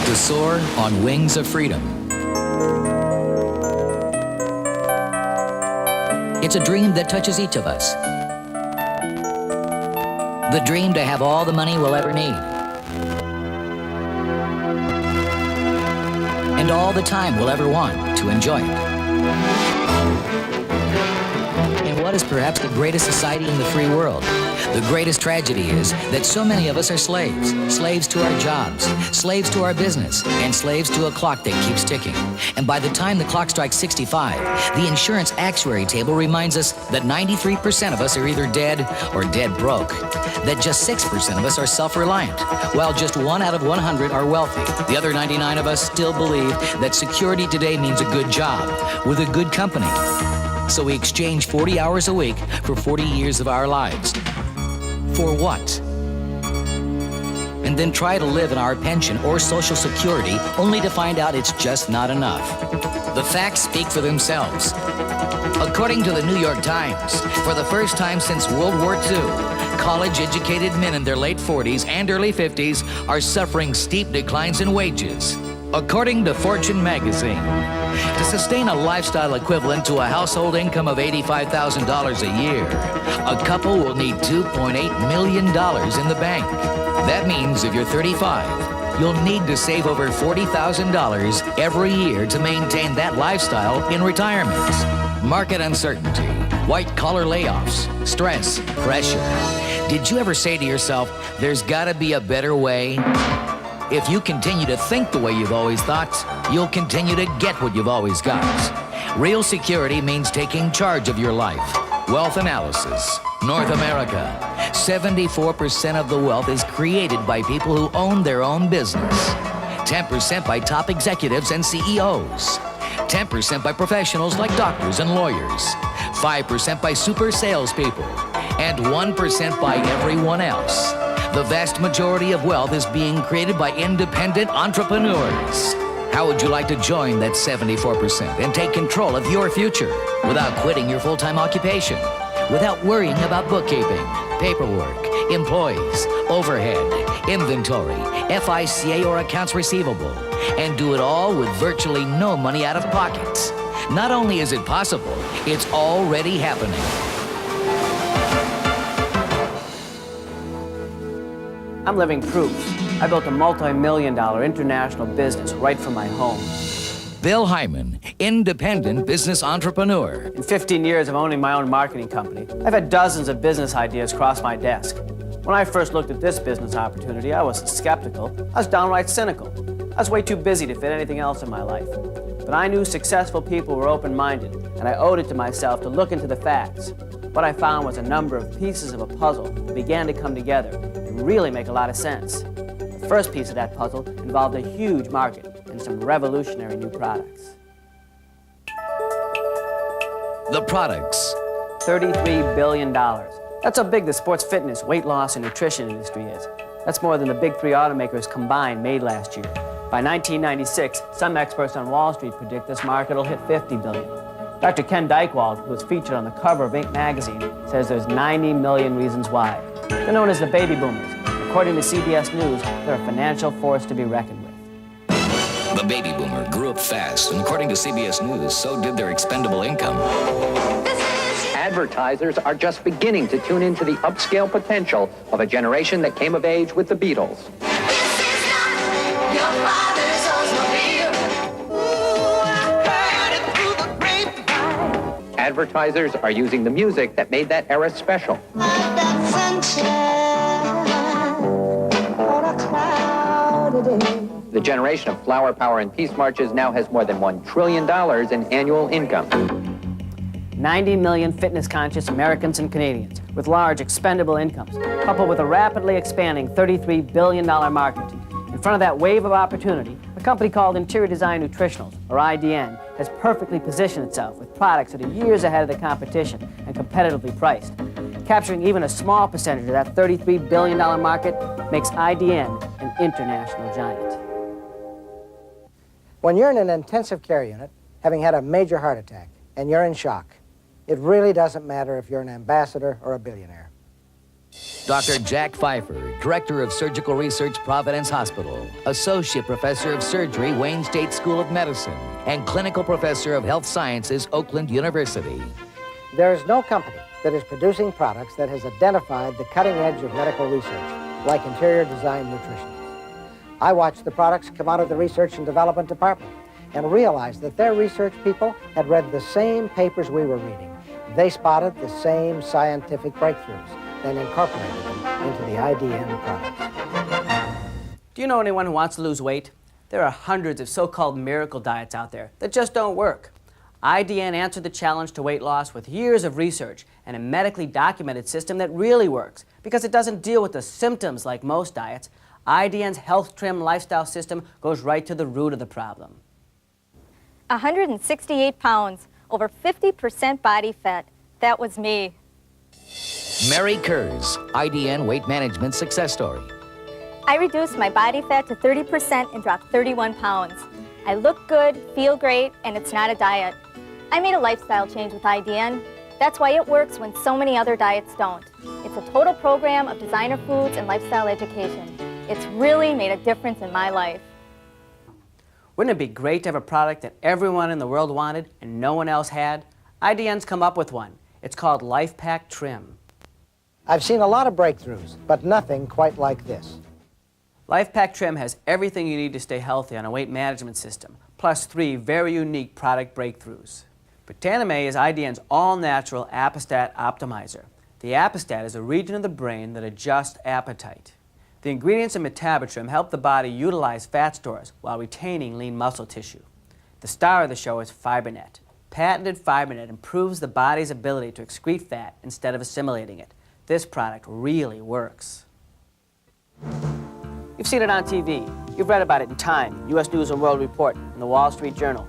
to soar on wings of freedom. It's a dream that touches each of us. The dream to have all the money we'll ever need. And all the time we'll ever want to enjoy it. In what is perhaps the greatest society in the free world, the greatest tragedy is that so many of us are slaves. Slaves to our jobs, slaves to our business, and slaves to a clock that keeps ticking. And by the time the clock strikes 65, the insurance actuary table reminds us that 93% of us are either dead or dead broke. That just 6% of us are self-reliant, while just 1 out of 100 are wealthy. The other 99 of us still believe that security today means a good job with a good company. So we exchange 40 hours a week for 40 years of our lives. For what? And then try to live on our pension or Social Security only to find out it's just not enough. The facts speak for themselves. According to the New York Times, for the first time since World War II, college-educated men in their late 40s and early 50s are suffering steep declines in wages. According to Fortune magazine, to sustain a lifestyle equivalent to a household income of $85,000 a year, a couple will need $2.8 million in the bank. That means if you're 35, you'll need to save over $40,000 every year to maintain that lifestyle in retirement. Market uncertainty, white-collar layoffs, stress, pressure. Did you ever say to yourself, there's gotta be a better way? If you continue to think the way you've always thought, you'll continue to get what you've always got. Real security means taking charge of your life. Wealth analysis. North America. 74% of the wealth is created by people who own their own business. 10% by top executives and CEOs. 10% by professionals like doctors and lawyers. 5% by super salespeople. And 1% by everyone else. The vast majority of wealth is being created by independent entrepreneurs. How would you like to join that 74% and take control of your future without quitting your full-time occupation, without worrying about bookkeeping, paperwork, employees, overhead, inventory, FICA or accounts receivable, and do it all with virtually no money out of pocket? Not only is it possible, it's already happening. I'm living proof. I built a multi-million-dollar international business right from my home. Bill Hyman, independent business entrepreneur. In 15 years of owning my own marketing company, I've had dozens of business ideas cross my desk. When I first looked at this business opportunity, I wasn't skeptical. I was downright cynical. I was way too busy to fit anything else in my life. But I knew successful people were open-minded, and I owed it to myself to look into the facts. What I found was a number of pieces of a puzzle that began to come together and really make a lot of sense. The first piece of that puzzle involved a huge market and some revolutionary new products. The products. $33 billion. That's how big the sports fitness, weight loss, and nutrition industry is. That's more than the big three automakers combined made last year. By 1996, some experts on Wall Street predict this market will hit $50 billion. Dr. Ken Dykewald, who was featured on the cover of Inc. magazine, says there's 90 million reasons why. They're known as the baby boomers. According to CBS News, they're a financial force to be reckoned with. The baby boomer grew up fast, and according to CBS News, so did their expendable income. Advertisers are just beginning to tune into the upscale potential of a generation that came of age with the Beatles. Advertisers are using the music that made that era special. The generation of flower power and peace marches now has more than $1 trillion in annual income. 90 million fitness-conscious Americans and Canadians with large expendable incomes, coupled with a rapidly expanding $33 billion market. In front of that wave of opportunity, a company called Interior Design Nutritionals, or IDN, has perfectly positioned itself with products that are years ahead of the competition and competitively priced. Capturing even a small percentage of that $33 billion market makes IDN an international giant. When you're in an intensive care unit, having had a major heart attack, and you're in shock, it really doesn't matter if you're an ambassador or a billionaire. Dr. Jack Pfeiffer, Director of Surgical Research, Providence Hospital, Associate Professor of Surgery, Wayne State School of Medicine, and Clinical Professor of Health Sciences, Oakland University. There is no company that is producing products that has identified the cutting edge of medical research, like interior design nutritionists. I watched the products come out of the research and development department and realized that their research people had read the same papers we were reading. They spotted the same scientific breakthroughs, then incorporated them into the IDN products. Do you know anyone who wants to lose weight? There are hundreds of so-called miracle diets out there that just don't work. IDN answered the challenge to weight loss with years of research and a medically documented system that really works because it doesn't deal with the symptoms like most diets. IDN's Health Trim lifestyle system goes right to the root of the problem. 168 pounds, over 50% body fat. That was me. Mary Kurz, IDN Weight Management Success Story. I reduced my body fat to 30% and dropped 31 pounds. I look good, feel great, and it's not a diet. I made a lifestyle change with IDN. That's why it works when so many other diets don't. It's a total program of designer foods and lifestyle education. It's really made a difference in my life. Wouldn't it be great to have a product that everyone in the world wanted and no one else had? IDN's come up with one. It's called LifePak Trim. I've seen a lot of breakthroughs, but nothing quite like this. LifePak Trim has everything you need to stay healthy on a weight management system, plus 3 very unique product breakthroughs. Butaname is IDN's all-natural Apostat optimizer. The Apostat is a region of the brain that adjusts appetite. The ingredients in Metabotrim help the body utilize fat stores while retaining lean muscle tissue. The star of the show is FiberNet. Patented FiberNet improves the body's ability to excrete fat instead of assimilating it. This product really works. You've seen it on TV. You've read about it in Time, U.S. News & World Report, and the Wall Street Journal.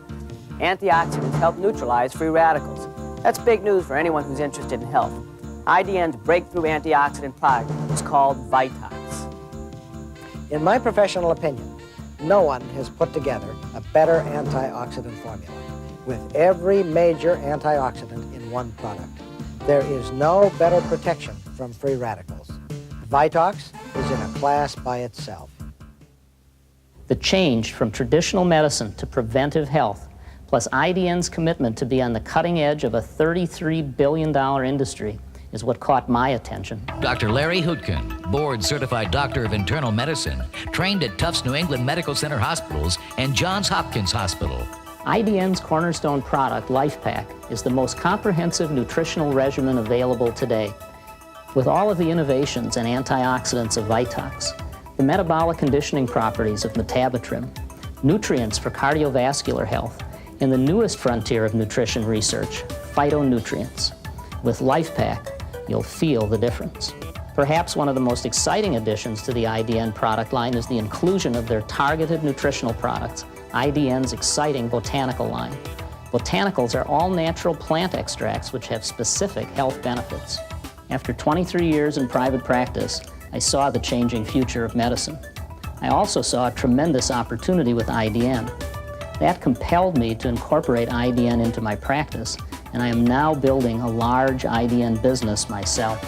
Antioxidants help neutralize free radicals. That's big news for anyone who's interested in health. IDN's breakthrough antioxidant product is called Vitox. In my professional opinion, no one has put together a better antioxidant formula with every major antioxidant in one product. There is no better protection from free radicals. Vitox is in a class by itself. The change from traditional medicine to preventive health, plus IDN's commitment to be on the cutting edge of a $33 billion industry, is what caught my attention. Dr. Larry Hootkin, board-certified doctor of internal medicine, trained at Tufts New England Medical Center Hospitals and Johns Hopkins Hospital. IDN's cornerstone product, LifePak, is the most comprehensive nutritional regimen available today. With all of the innovations and antioxidants of Vitox, the metabolic conditioning properties of Metabotrim, nutrients for cardiovascular health, and the newest frontier of nutrition research, phytonutrients. With LifePak, you'll feel the difference. Perhaps one of the most exciting additions to the IDN product line is the inclusion of their targeted nutritional products, IDN's exciting botanical line. Botanicals are all natural plant extracts which have specific health benefits. After 23 years in private practice, I saw the changing future of medicine. I also saw a tremendous opportunity with IDN. That compelled me to incorporate IDN into my practice, and I am now building a large IDN business myself.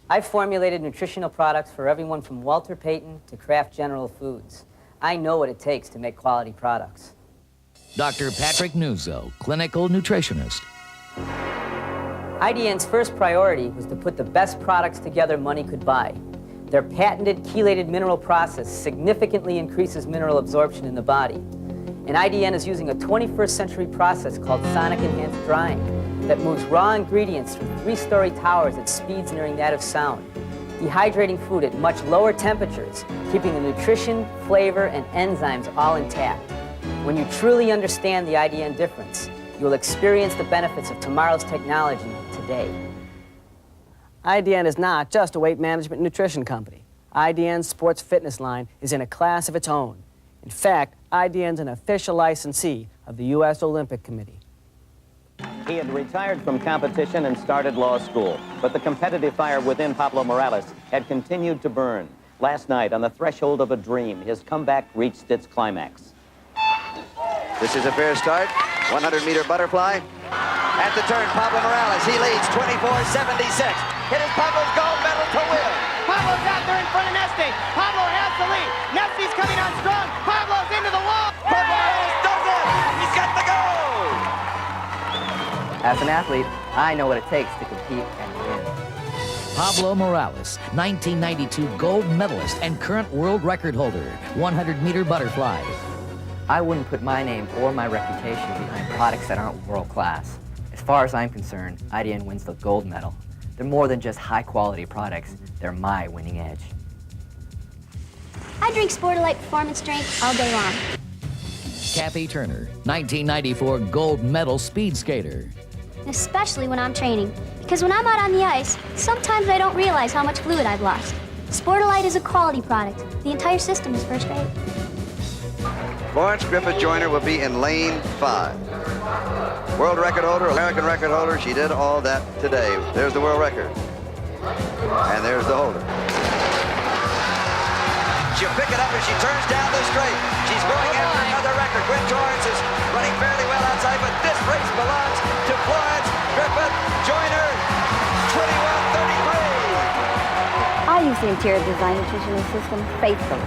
I've formulated nutritional products for everyone from Walter Payton to Kraft General Foods. I know what it takes to make quality products. Dr. Patrick Nuzzo, clinical nutritionist. IDN's first priority was to put the best products together money could buy. Their patented chelated mineral process significantly increases mineral absorption in the body. And IDN is using a 21st century process called sonic enhanced drying that moves raw ingredients from 3-story towers at speeds nearing that of sound, dehydrating food at much lower temperatures, keeping the nutrition, flavor, and enzymes all intact. When you truly understand the IDN difference, you'll experience the benefits of tomorrow's technology today. IDN is not just a weight management nutrition company. IDN's sports fitness line is in a class of its own. In fact, IDN's an official licensee of the U.S. Olympic Committee. He had retired from competition and started law school, but the competitive fire within Pablo Morales had continued to burn. Last night, on the threshold of a dream, his comeback reached its climax. This is a fair start. 100-meter butterfly. At the turn, Pablo Morales, he leads 24-76. It is Pablo's gold medal to win. As an athlete, I know what it takes to compete and win. Pablo Morales, 1992 gold medalist and current world record holder, 100-meter butterfly. I wouldn't put my name or my reputation behind products that aren't world class. As far as I'm concerned, IDN wins the gold medal. They're more than just high-quality products. They're my winning edge. I drink Sportalite Performance Drink all day long. Cathy Turner, 1994 gold medal speed skater. Especially when I'm training. Because when I'm out on the ice, sometimes I don't realize how much fluid I've lost. Sportalite is a quality product. The entire system is first rate. Florence Griffith Joyner will be in lane 5. World record holder, American record holder. She did all that today. There's the world record. And there's the holder. She'll pick it up as she turns down the straight. She's going after another record. Gwen Torrance is running fairly well outside, but this race belongs to Florence Griffith Joyner, 21:33. I use the interior design nutritional system faithfully.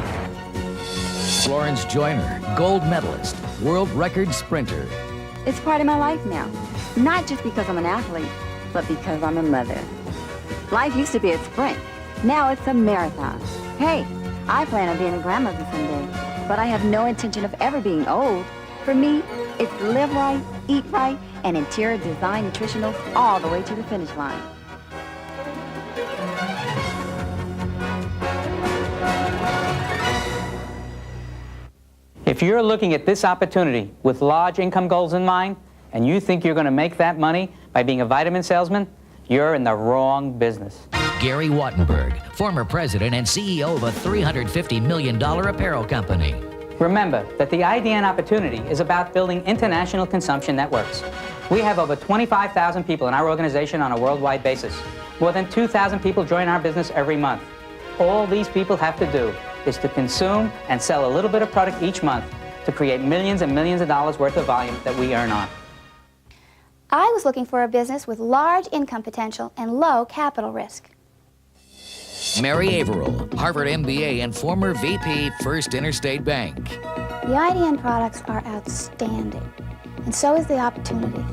Florence Joyner, gold medalist, world record sprinter. It's part of my life now. Not just because I'm an athlete, but because I'm a mother. Life used to be a sprint. Now it's a marathon. Hey, I plan on being a grandmother someday, but I have no intention of ever being old. For me, it's live right, eat right, and interior design nutritionals all the way to the finish line. If you're looking at this opportunity with large income goals in mind, and you think you're going to make that money by being a vitamin salesman, you're in the wrong business. Gary Wattenberg, former president and CEO of a $350 million apparel company. Remember that the IDN opportunity is about building international consumption networks. We have over 25,000 people in our organization on a worldwide basis. More than 2,000 people join our business every month. All these people have to do is to consume and sell a little bit of product each month to create millions and millions of dollars worth of volume that we earn on. I was looking for a business with large income potential and low capital risk. Mary Averill, Harvard MBA and former VP, First Interstate Bank. The IDN products are outstanding, and so is the opportunity.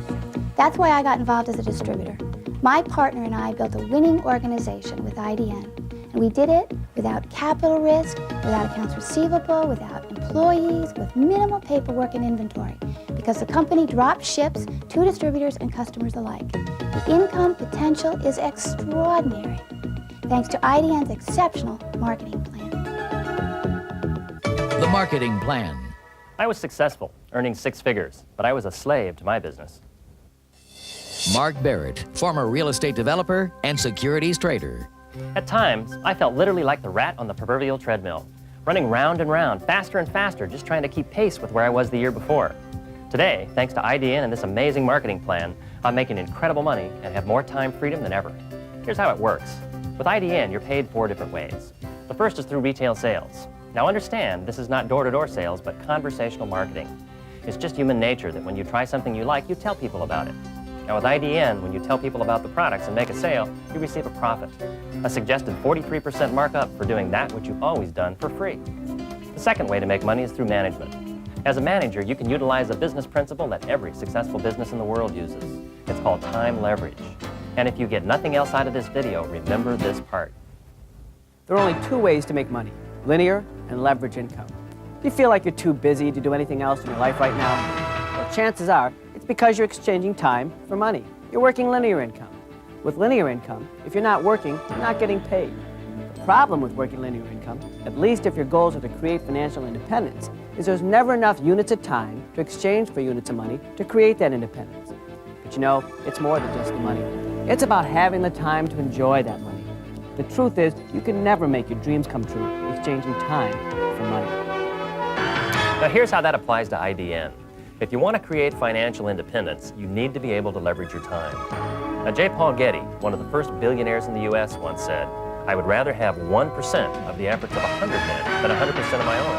That's why I got involved as a distributor. My partner and I built a winning organization with IDN, and we did it without capital risk, without accounts receivable, without employees, with minimal paperwork and inventory, because the company drops ships to distributors and customers alike. The income potential is extraordinary, thanks to IDN's exceptional marketing plan. The marketing plan. I was successful, earning 6 figures, but I was a slave to my business. Mark Barrett, former real estate developer and securities trader. At times, I felt literally like the rat on the proverbial treadmill, running round and round, faster and faster, just trying to keep pace with where I was the year before. Today, thanks to IDN and this amazing marketing plan, I'm making incredible money and have more time freedom than ever. Here's how it works. With IDN, you're paid 4 different ways. The first is through retail sales. Now understand, this is not door-to-door sales, but conversational marketing. It's just human nature that when you try something you like, you tell people about it. Now with IDN, when you tell people about the products and make a sale, you receive a profit. A suggested 43% markup for doing that which you've always done for free. The second way to make money is through management. As a manager, you can utilize a business principle that every successful business in the world uses. It's called time leverage. And if you get nothing else out of this video, remember this part. There are only 2 ways to make money, linear and leverage income. Do you feel like you're too busy to do anything else in your life right now? Well, chances are it's because you're exchanging time for money. You're working linear income. With linear income, if you're not working, you're not getting paid. The problem with working linear income, at least if your goals are to create financial independence, is there's never enough units of time to exchange for units of money to create that independence. But you know, it's more than just the money. It's about having the time to enjoy that money. The truth is, you can never make your dreams come true exchanging time for money. Now here's how that applies to IDN. If you want to create financial independence, you need to be able to leverage your time. Now J. Paul Getty, one of the first billionaires in the US, once said, "I would rather have 1% of the efforts of 100 men than 100% of my own."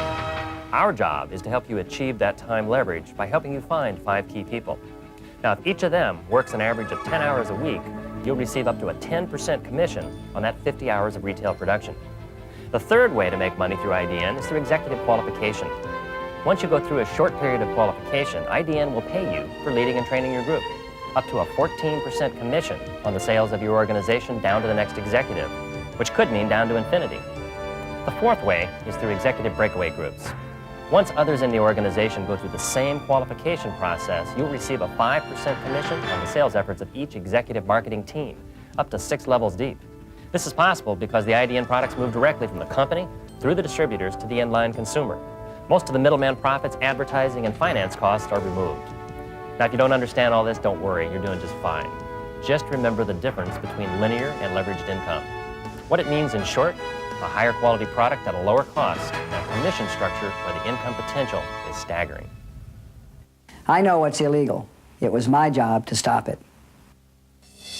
Our job is to help you achieve that time leverage by helping you find 5 key people. Now, if each of them works an average of 10 hours a week, you'll receive up to a 10% commission on that 50 hours of retail production. The third way to make money through IDN is through executive qualification. Once you go through a short period of qualification, IDN will pay you for leading and training your group. up to a 14% commission on the sales of your organization down to the next executive, which could mean down to infinity. The fourth way is through executive breakaway groups. Once others in the organization go through the same qualification process, you'll receive a 5% commission on the sales efforts of each executive marketing team, up to 6 levels deep. This is possible because the IDN products move directly from the company through the distributors to the end-line consumer. Most of the middleman profits, advertising, and finance costs are removed. Now, if you don't understand all this, don't worry, you're doing just fine. Just remember the difference between linear and leveraged income. What it means in short, a higher quality product at a lower cost and a commission structure where the income potential is staggering. I know what's illegal. It was my job to stop it.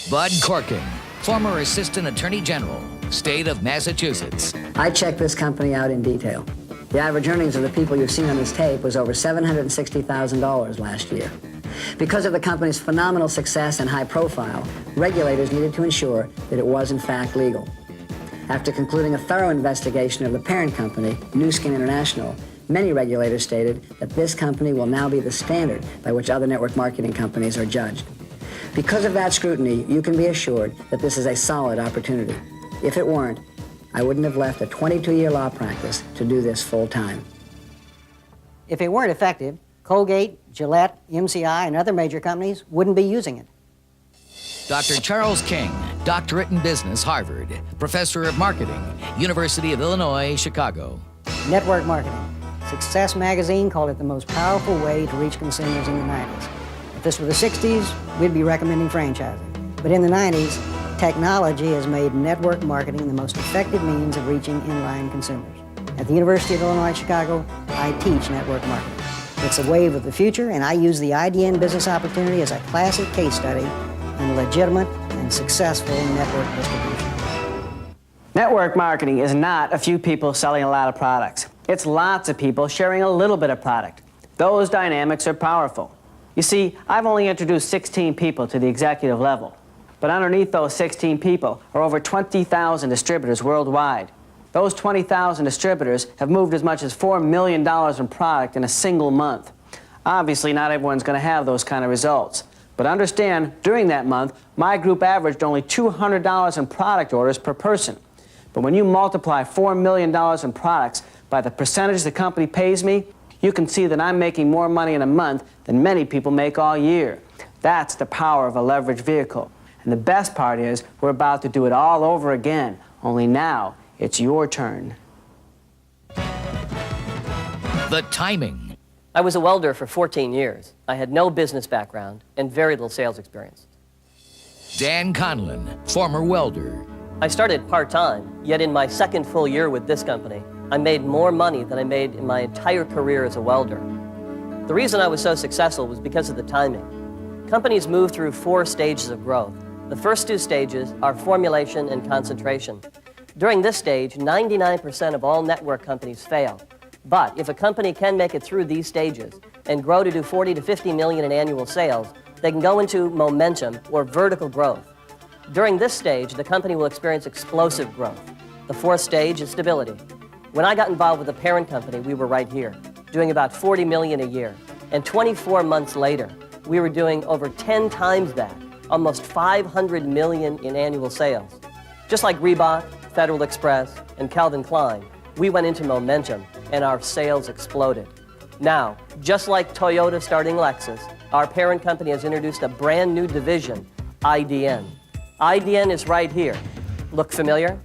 Bud Corkin, former Assistant Attorney General, State of Massachusetts. I checked this company out in detail. The average earnings of the people you've seen on this tape was over $760,000 last year. Because of the company's phenomenal success and high profile, regulators needed to ensure that it was in fact legal. After concluding a thorough investigation of the parent company, Nu Skin International, many regulators stated that this company will now be the standard by which other network marketing companies are judged. Because of that scrutiny, you can be assured that this is a solid opportunity. If it weren't, I wouldn't have left a 22-year law practice to do this full-time. If it weren't effective, Colgate, Gillette, MCI, and other major companies wouldn't be using it. Dr. Charles King, Doctorate in Business, Harvard, Professor of Marketing, University of Illinois, Chicago. Network marketing. Success magazine called it the most powerful way to reach consumers in the 90s. If this were the 60s, we'd be recommending franchising. But in the 90s, technology has made network marketing the most effective means of reaching inline consumers. At the University of Illinois, Chicago, I teach network marketing. It's a wave of the future, and I use the IDN business opportunity as a classic case study in legitimate and successful network distribution. Network marketing is not a few people selling a lot of products. It's lots of people sharing a little bit of product. Those dynamics are powerful. You see, I've only introduced 16 people to the executive level. But underneath those 16 people are over 20,000 distributors worldwide. Those 20,000 distributors have moved as much as $4 million in product in a single month. Obviously, not everyone's going to have those kind of results. But understand, during that month, my group averaged only $200 in product orders per person. But when you multiply $4 million in products by the percentage the company pays me, you can see that I'm making more money in a month than many people make all year. That's the power of a leveraged vehicle. And the best part is, we're about to do it all over again, only now it's your turn. The timing. I was a welder for 14 years. I had no business background and very little sales experience. Dan Conlon, former welder. I started part-time, yet in my second full year with this company, I made more money than I made in my entire career as a welder. The reason I was so successful was because of the timing. Companies move through 4 stages of growth. The first 2 stages are formulation and concentration. During this stage, 99% of all network companies fail. But if a company can make it through these stages and grow to do 40 to 50 million in annual sales, they can go into momentum or vertical growth. During this stage, the company will experience explosive growth. The 4th stage is stability. When I got involved with the parent company, we were right here, doing about 40 million a year. And 24 months later, we were doing over 10 times that, almost 500 million in annual sales. Just like Reebok, Federal Express, and Calvin Klein, we went into momentum and our sales exploded. Now, just like Toyota starting Lexus, our parent company has introduced a brand new division, IDN. IDN is right here. Look familiar?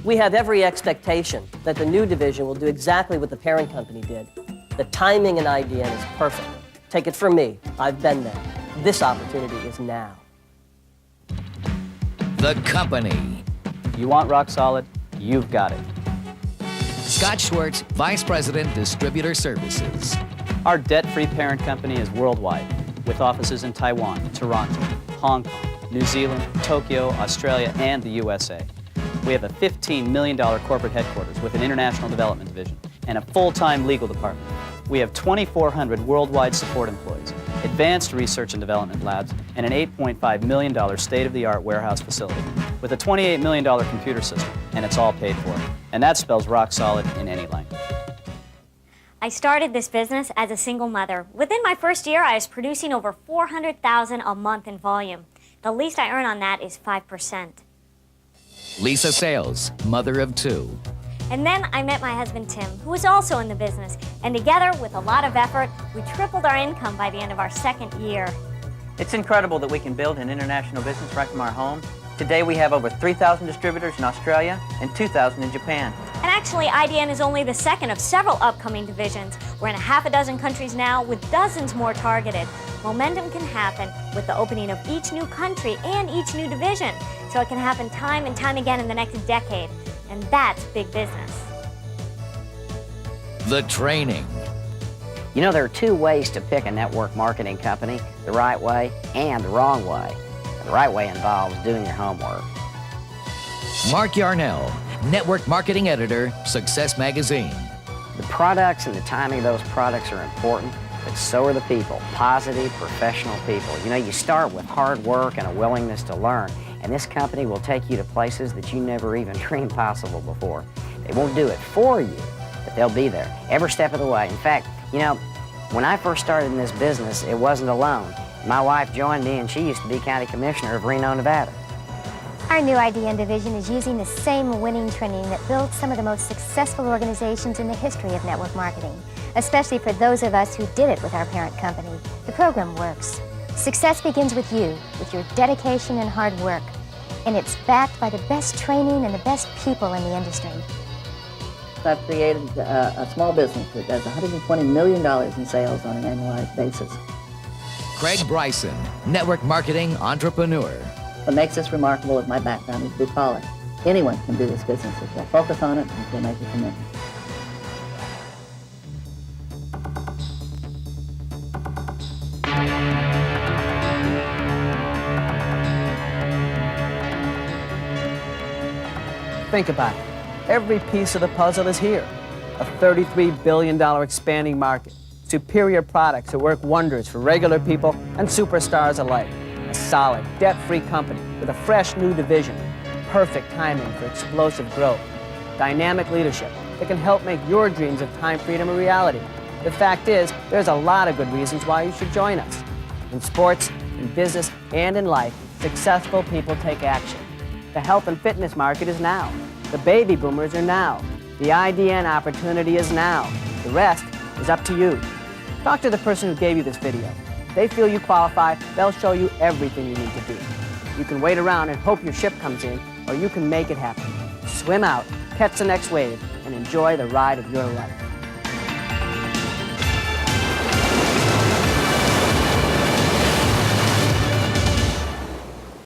We have every expectation that the new division will do exactly what the parent company did. The timing in IDN is perfect. Take it from me, I've been there. This opportunity is now. The company. You want rock solid? You've got it. Scott Schwartz, Vice President, Distributor Services. Our debt-free parent company is worldwide, with offices in Taiwan, Toronto, Hong Kong, New Zealand, Tokyo, Australia, and the USA. We have a $15 million corporate headquarters with an international development division and a full-time legal department. We have 2,400 worldwide support employees, advanced research and development labs, and an $8.5 million state-of-the-art warehouse facility with a $28 million computer system, and it's all paid for. And that spells rock solid in any language. I started this business as a single mother. Within my first year, I was producing over $400,000 a month in volume. The least I earn on that is 5%. Lisa Sales, mother of 2. And then I met my husband, Tim, who was also in the business. And together, with a lot of effort, we tripled our income by the end of our second year. It's incredible that we can build an international business right from our home. Today we have over 3,000 distributors in Australia and 2,000 in Japan. And actually, IDN is only the second of several upcoming divisions. We're in a half a dozen countries now with dozens more targeted. Momentum can happen with the opening of each new country and each new division. So it can happen time and time again in the next decade. And that's big business. The training. You know, there are 2 ways to pick a network marketing company, the right way and the wrong way. The right way involves doing your homework. Mark Yarnell, Network Marketing Editor, Success Magazine. The products and the timing of those products are important, but so are the people, positive, professional people. You know, you start with hard work and a willingness to learn, and this company will take you to places that you never even dreamed possible before. They won't do it for you, but they'll be there every step of the way. In fact, you know, when I first started in this business, it wasn't alone. My wife joined me, and she used to be county commissioner of Reno, Nevada. Our new IDN division is using the same winning training that built some of the most successful organizations in the history of network marketing, especially for those of us who did it with our parent company. The program works. Success begins with you, with your dedication and hard work, and it's backed by the best training and the best people in the industry. I've created a small business that does $120 million in sales on an annualized basis. Craig Bryson, Network Marketing Entrepreneur. What makes this remarkable is my background is blue collar. Anyone can do this business if they'll focus on it and if they'll make a commitment. Think about it. Every piece of the puzzle is here. A $33 billion expanding market. Superior products that work wonders for regular people and superstars alike. A solid, debt-free company with a fresh new division. Perfect timing for explosive growth. Dynamic leadership that can help make your dreams of time freedom a reality. The fact is, there's a lot of good reasons why you should join us. In sports, in business, and in life, successful people take action. The health and fitness market is now. The baby boomers are now. The IDN opportunity is now. The rest is up to you. Talk to the person who gave you this video. If they feel you qualify, they'll show you everything you need to do. You can wait around and hope your ship comes in, or you can make it happen. Swim out, catch the next wave, and enjoy the ride of your life.